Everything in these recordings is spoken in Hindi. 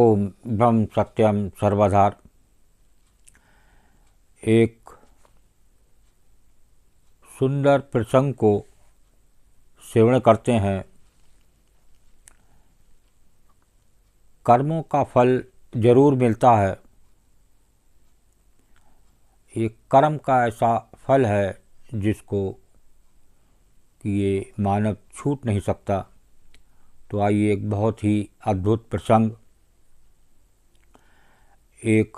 ओम ब्रह्म सत्यम सर्वधार। एक सुंदर प्रसंग को श्रवण करते हैं। कर्मों का फल जरूर मिलता है। एक कर्म का ऐसा फल है जिसको कि ये मानव छूट नहीं सकता। तो आइए एक बहुत ही अद्भुत प्रसंग। एक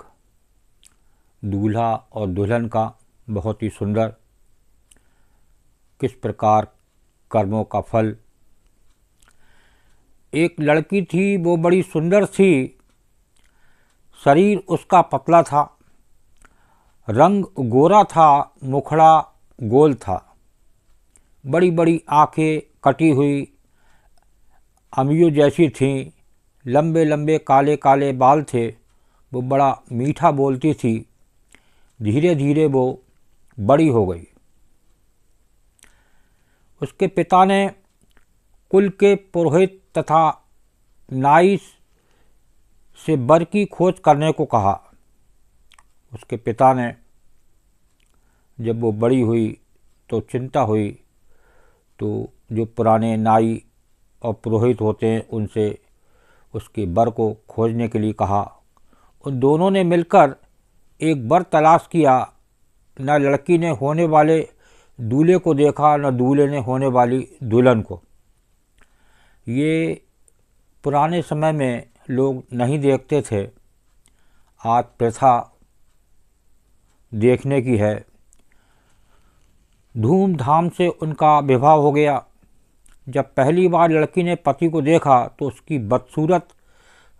दूल्हा और दुल्हन का बहुत ही सुंदर, किस प्रकार कर्मों का फल। एक लड़की थी, वो बड़ी सुंदर थी। शरीर उसका पतला था, रंग गोरा था, मुखड़ा गोल था, बड़ी बड़ी आंखें कटी हुई अमियों जैसी थीं, लंबे लंबे काले काले बाल थे। वो बड़ा मीठा बोलती थी। धीरे धीरे वो बड़ी हो गई। उसके पिता ने कुल के पुरोहित तथा नाई से वर की खोज करने को कहा। उसके पिता ने जब वो बड़ी हुई तो चिंता हुई, तो जो पुराने नाई और पुरोहित होते हैं उनसे उसके वर को खोजने के लिए कहा। उन दोनों ने मिलकर एक वर तलाश किया। न लड़की ने होने वाले दूल्हे को देखा, न दूल्हे ने होने वाली दुल्हन को। ये पुराने समय में लोग नहीं देखते थे, आज प्रथा देखने की है। धूमधाम से उनका विवाह हो गया। जब पहली बार लड़की ने पति को देखा तो उसकी बदसूरत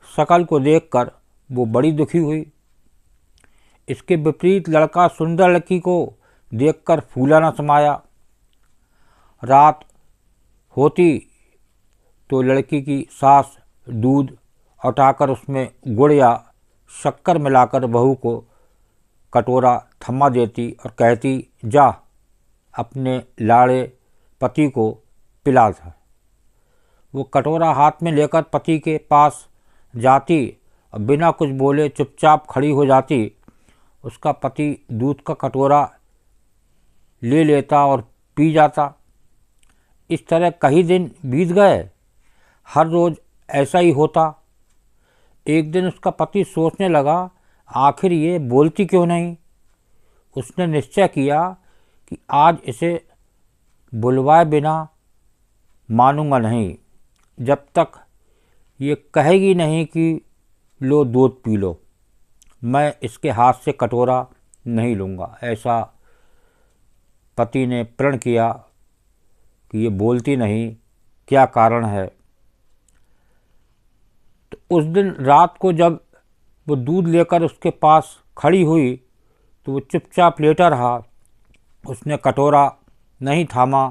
शकल को देखकर वो बड़ी दुखी हुई। इसके विपरीत लड़का सुंदर लड़की को देखकर फूला न समाया। रात होती तो लड़की की सास दूध उठाकर उसमें गुड़ या शक्कर मिलाकर बहू को कटोरा थमा देती और कहती, जा अपने लाड़े पति को पिला था। वो कटोरा हाथ में लेकर पति के पास जाती और बिना कुछ बोले चुपचाप खड़ी हो जाती। उसका पति दूध का कटोरा ले लेता और पी जाता। इस तरह कई दिन बीत गए। हर रोज़ ऐसा ही होता। एक दिन उसका पति सोचने लगा, आखिर ये बोलती क्यों नहीं। उसने निश्चय किया कि आज इसे बुलवाए बिना मानूंगा नहीं, जब तक ये कहेगी नहीं कि लो दूध पी लो, मैं इसके हाथ से कटोरा नहीं लूँगा। ऐसा पति ने प्रण किया कि ये बोलती नहीं, क्या कारण है। तो उस दिन रात को जब वो दूध लेकर उसके पास खड़ी हुई तो वो चुपचाप लेटा रहा। उसने कटोरा नहीं थामा।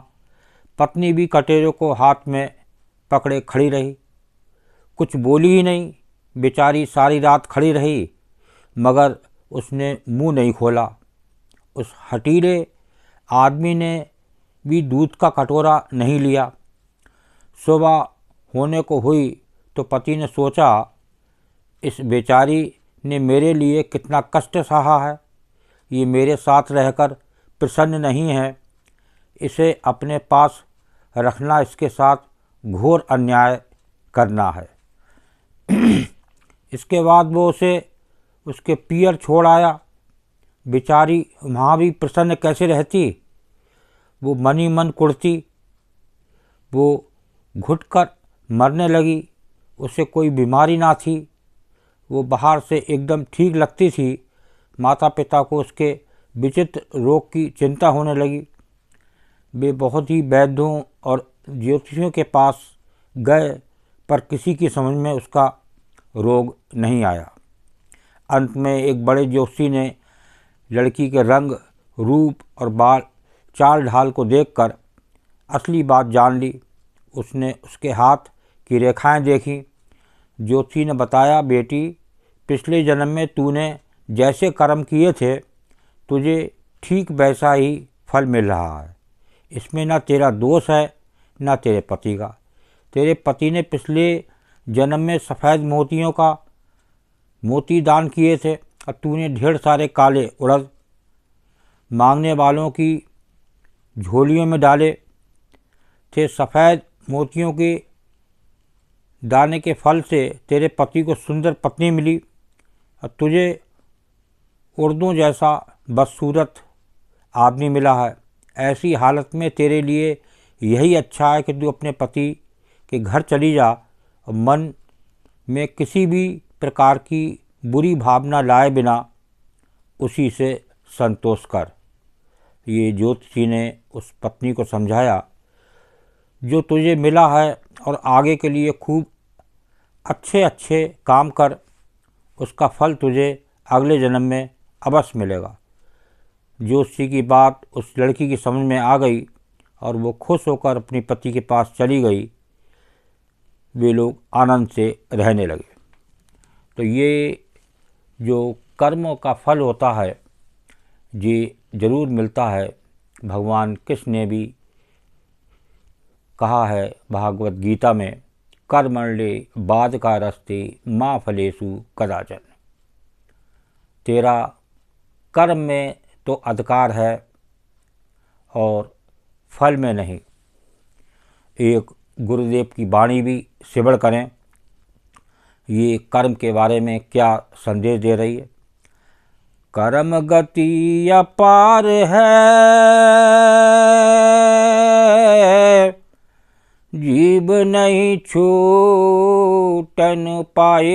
पत्नी भी कटोरे को हाथ में पकड़े खड़ी रही, कुछ बोली ही नहीं। बेचारी सारी रात खड़ी रही, मगर उसने मुंह नहीं खोला। उस हठीले आदमी ने भी दूध का कटोरा नहीं लिया। सुबह होने को हुई तो पति ने सोचा, इस बेचारी ने मेरे लिए कितना कष्ट सहा है। ये मेरे साथ रहकर प्रसन्न नहीं है। इसे अपने पास रखना इसके साथ घोर अन्याय करना है। इसके बाद वो उसे उसके पियर छोड़ आया। बेचारी वहाँ भी प्रसन्न कैसे रहती। वो मन ही मन कुढ़ती। वो घुटकर मरने लगी। उसे कोई बीमारी ना थी। वो बाहर से एकदम ठीक लगती थी। माता पिता को उसके विचित्र रोग की चिंता होने लगी। वे बहुत ही वैद्यों और ज्योतिषियों के पास गए, पर किसी की समझ में उसका रोग नहीं आया। अंत में एक बड़े ज्योतिषी ने लड़की के रंग, रूप और बाल चाल ढाल को देखकर असली बात जान ली। उसने उसके हाथ की रेखाएं देखी। ज्योतिषी ने बताया, बेटी, पिछले जन्म में तूने जैसे कर्म किए थे, तुझे ठीक वैसा ही फल मिल रहा है। इसमें न तेरा दोष है न तेरे पति का। तेरे पति ने पिछले जन्म में सफ़ेद मोतियों का मोती दान किए थे और तूने ढेर सारे काले उड़द मांगने वालों की झोलियों में डाले थे। सफ़ेद मोतियों के दाने के फल से तेरे पति को सुंदर पत्नी मिली और तुझे उर्दों जैसा बदसूरत आदमी मिला है। ऐसी हालत में तेरे लिए यही अच्छा है कि तू अपने पति के घर चली जा और मन में किसी भी प्रकार की बुरी भावना लाए बिना उसी से संतोष कर। ये ज्योतिषी ने उस पत्नी को समझाया, जो तुझे मिला है और आगे के लिए खूब अच्छे अच्छे काम कर, उसका फल तुझे अगले जन्म में अवश्य मिलेगा। ज्योतिषी की बात उस लड़की की समझ में आ गई और वो खुश होकर अपने पति के पास चली गई। वे लोग आनंद से रहने लगे। तो ये जो कर्मों का फल होता है ये ज़रूर मिलता है। भगवान कृष्ण ने भी कहा है भागवत गीता में, कर्मण्ये बाधकारस्ते मा फलेषु कदाचन। तेरा कर्म में तो अधिकार है और फल में नहीं। एक गुरुदेव की वाणी भी श्रवण करें। ये कर्म के बारे में क्या संदेश दे रही है। कर्म गति अपार है, जीव नहीं छूटन पाए।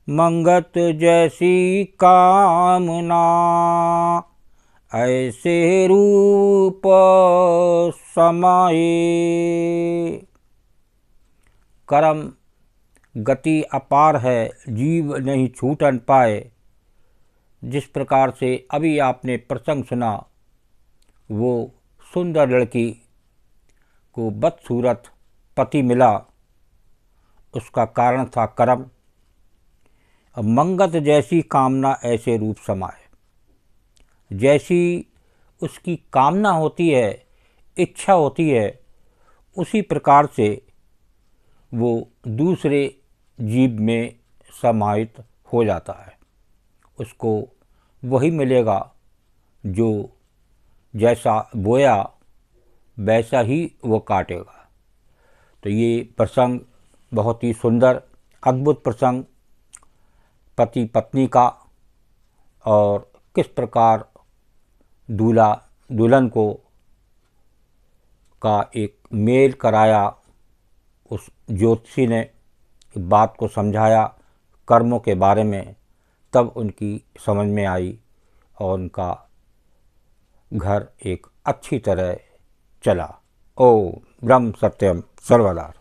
मंगत जैसी कामना ऐसे रूप समाए। कर्म गति अपार है, जीव नहीं छूटन पाए। जिस प्रकार से अभी आपने प्रसंग सुना, वो सुंदर लड़की को बदसूरत पति मिला, उसका कारण था कर्म। मंगत जैसी कामना ऐसे रूप समाए। जैसी उसकी कामना होती है, इच्छा होती है, उसी प्रकार से वो दूसरे जीव में समाहित हो जाता है। उसको वही मिलेगा जो जैसा बोया वैसा ही वो काटेगा। तो ये प्रसंग बहुत ही सुंदर अद्भुत प्रसंग पति पत्नी का, और किस प्रकार दूल्हा दुल्हन को का एक मेल कराया। उस ज्योतिषी ने बात को समझाया कर्मों के बारे में, तब उनकी समझ में आई और उनका घर एक अच्छी तरह चला। ओम ब्रह्म सत्यम सर्वदा।